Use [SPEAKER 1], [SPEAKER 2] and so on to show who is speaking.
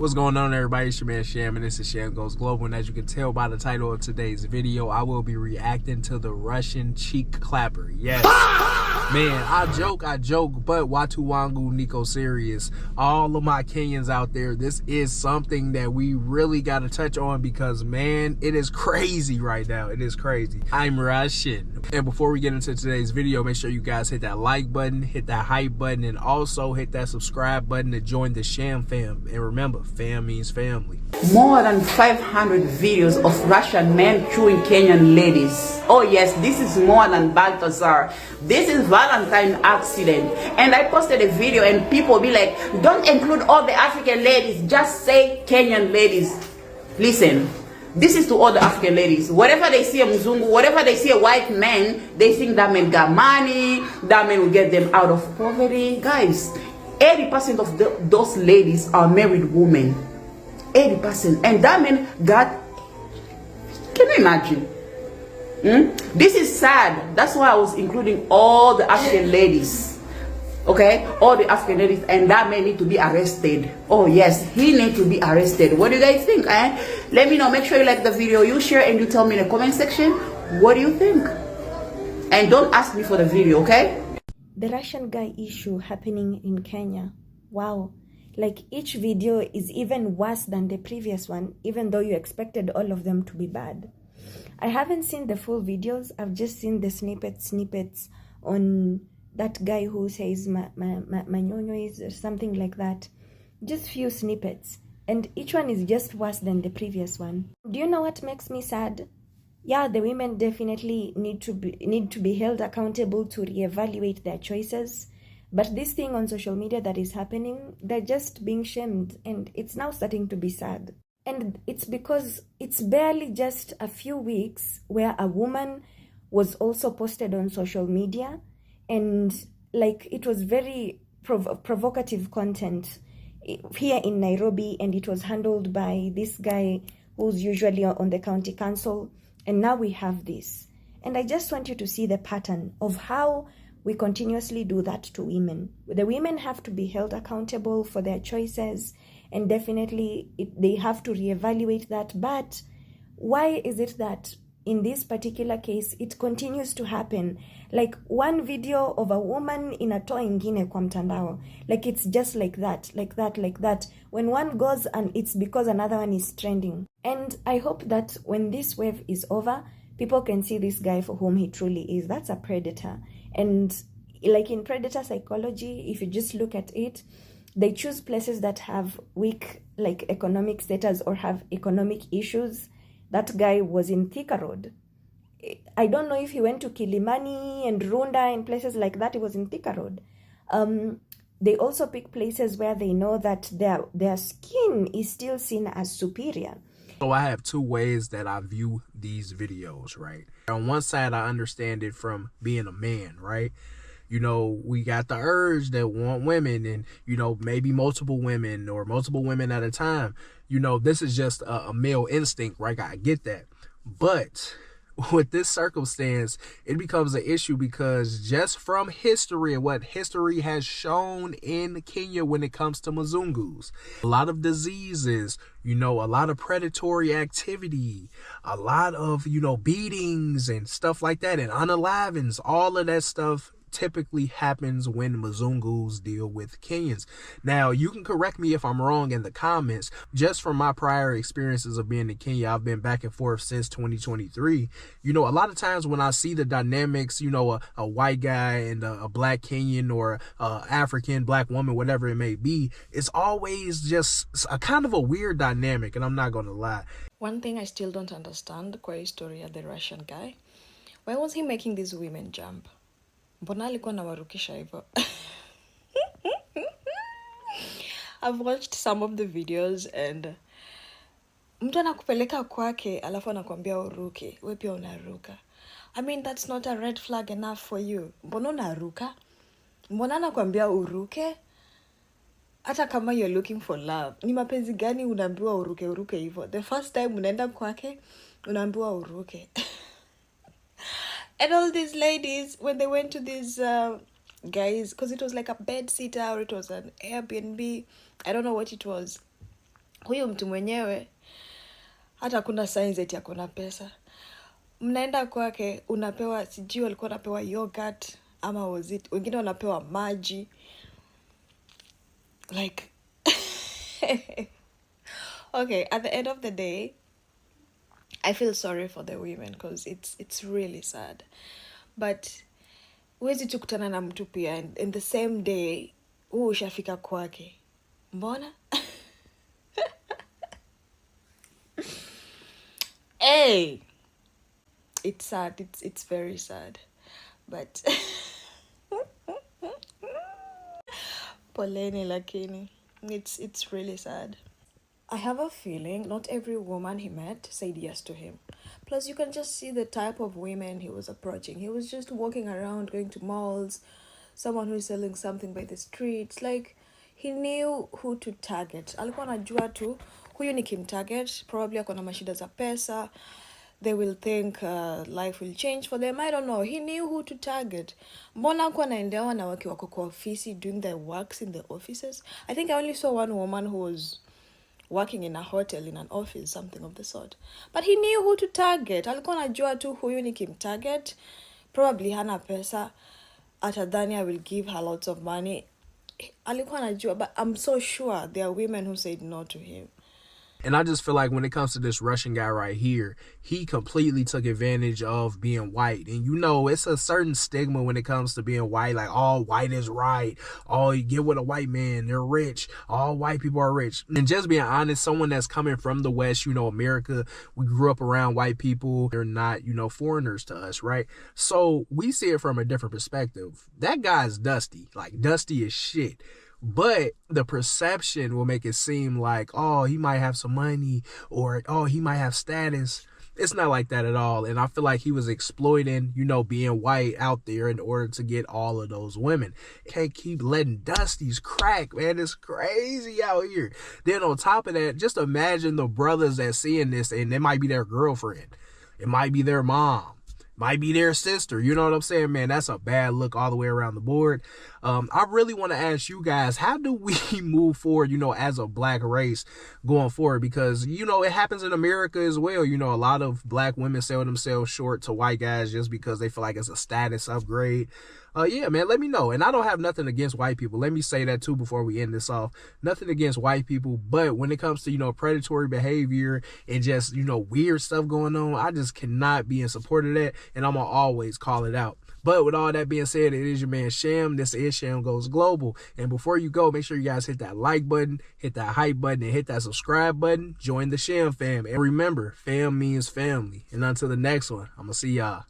[SPEAKER 1] What's going on, everybody? It's your man Sham, and this is Sham Goes Global. And as you can tell by the title of today's video, I will be reacting to the Russian cheek clapper. Yes. Man, I joke, but Watu Wangu Nico serious. All of my Kenyans out there, this is something that we really got to touch on because, man, it is crazy right now. It is crazy. I'm Russian. And before we get into today's video, make sure you guys hit that like button, hit that hype button, and also hit that subscribe button to join the Sham fam. And remember, fam means family.
[SPEAKER 2] More than 500 videos of Russian men chewing Kenyan ladies. Oh yes, this is more than Balthazar. This is Valentine accident. And I posted a video and people be like, don't include all the African ladies, just say Kenyan ladies. Listen, this is to all the African ladies. Whatever they see a Mzungu, whatever they see a white man, they think that man got money, that man will get them out of poverty. Guys, 80% of those ladies are married women. 80%. And that man got, can you imagine? This is sad. That's why I was including all the African ladies. Okay? All the African ladies. And that man need to be arrested. Oh yes, he need to be arrested. What do you guys think? Let me know. Make sure you like the video, you share, and you tell me in the comment section, what do you think? And don't ask me for the video, okay?
[SPEAKER 3] The Russian guy issue happening in Kenya. Wow. Like each video is even worse than the previous one, even though you expected all of them to be bad. I haven't seen the full videos. I've just seen the snippets on that guy who says Manyonyo is or something like that. Just few snippets. And each one is just worse than the previous one. Do you know what makes me sad? Yeah, the women definitely need to be held accountable to reevaluate their choices. But this thing on social media that is happening, they're just being shamed, and it's now starting to be sad. And it's because it's barely just a few weeks where a woman was also posted on social media, and like it was very provocative content here in Nairobi, and it was handled by this guy who's usually on the county council, and now we have this. And I just want you to see the pattern of how we continuously do that to women. The women have to be held accountable for their choices, and definitely they have to reevaluate that. But why is it that in this particular case, it continues to happen? Like one video of a woman in a toa ingine kwa mtandao. Like it's just like that. When one goes, and it's because another one is trending. And I hope that when this wave is over, people can see this guy for whom he truly is. That's a predator. And like in predator psychology, if you just look at it, they choose places that have weak like economic status or have economic issues. That guy was in Thika Road. I don't know if he went to Kilimani and Runda and places like that. It was in Thika Road. They also pick places where they know that their skin is still seen as superior.
[SPEAKER 1] So I have two ways that I view these videos, right? On one side, I understand it from being a man, right? You know, we got the urge that want women and, you know, maybe multiple women or multiple women at a time. You know, this is just a male instinct, right? I get that. But with this circumstance, it becomes an issue because just from history and what history has shown in Kenya when it comes to Mzungus, a lot of diseases, you know, a lot of predatory activity, a lot of, you know, beatings and stuff like that, and unalivings, all of that stuff typically happens when Mzungus deal with Kenyans. Now, you can correct me if I'm wrong in the comments. Just from my prior experiences of being in Kenya, I've been back and forth since 2023. You know, a lot of times when I see the dynamics, you know, a white guy and a black Kenyan or African black woman, whatever it may be, it's always just a kind of a weird dynamic, and I'm not going to lie.
[SPEAKER 4] One thing I still don't understand, kwa story of the Russian guy, why was he making these women jump? Mbona alikuwa anawarukisha hivyo? I've watched some of the videos and mtu anakupeleka kwake alafu anakuambia uruke, wewe pia unaruka. I mean, that's not a red flag enough for you. Mbona unaruka? Mbona anakuambia uruke? Hata kama you're looking for love, ni mapenzi gani unaambiwa uruke hivyo? The first time unaenda kwake unaambiwa uruke. And all these ladies, when they went to these guys, because it was like a bed sitter or it was an Airbnb, I don't know what it was. huyu mtu mwenyewe hata kuna signs eti akona pesa. Mnaenda kwake, unapewa, sijui walikuwa wanapewa yogurt ama was it, wengine wanapewa maji like okay, at the end of the day, I feel sorry for the women because it's really sad, but huwezi tu kutana na mtu pia in the same day ushafika kwake. Mbona? Hey, it's sad, it's very sad, but poleni lakini it's really sad. I have a feeling not every woman he met said yes to him. Plus, you can just see the type of women he was approaching. He was just walking around, going to malls, someone who is selling something by the streets. Like, he knew who to target. Alikuwa anajua tu, huyu ni kimtarget, probably akona mashida za pesa. They will think life will change for them. I don't know. He knew who to target. Mbona hakuwa anaendea wanawake wako kwa ofisi doing their works in the offices? I think I only saw one woman who was working in a hotel, in an office, something of the sort. But he knew who to target. Alikuwa anajua tu huyu ni kimtarget. Probably hana pesa. Atadhani I will give her lots of money. Alikuwa anajua, but I'm so sure there are women who said no to him.
[SPEAKER 1] And I just feel like when it comes to this Russian guy right here, he completely took advantage of being white. And you know, it's a certain stigma when it comes to being white. Like, all white is right. Oh, you get with a white man, they're rich. All white people are rich. And just being honest, someone that's coming from the West, you know, America, we grew up around white people. They're not, you know, foreigners to us, right? So we see it from a different perspective. That guy's dusty. Like, dusty as shit. But the perception will make it seem like, oh, he might have some money, or, oh, he might have status. It's not like that at all. And I feel like he was exploiting, you know, being white out there in order to get all of those women. Can't keep letting dusties crack, man. It's crazy out here. Then on top of that, just imagine the brothers that seeing this, and it might be their girlfriend. It might be their mom. Might be their sister. You know what I'm saying, man? That's a bad look all the way around the board. I really want to ask you guys, how do we move forward, you know, as a black race going forward? Because, you know, it happens in America as well. You know, a lot of black women sell themselves short to white guys just because they feel like it's a status upgrade. Yeah, man, let me know. And I don't have nothing against white people. Let me say that too before we end this off. Nothing against white people, but when it comes to, you know, predatory behavior and just, you know, weird stuff going on, I just cannot be in support of that, and I'm gonna always call it out. But with all that being said, it is your man Sham. This is Sham Goes Global. And before you go, make sure you guys hit that like button, hit that hype button, and hit that subscribe button. Join the Sham fam. And remember, fam means family. And until the next one, I'm gonna see y'all.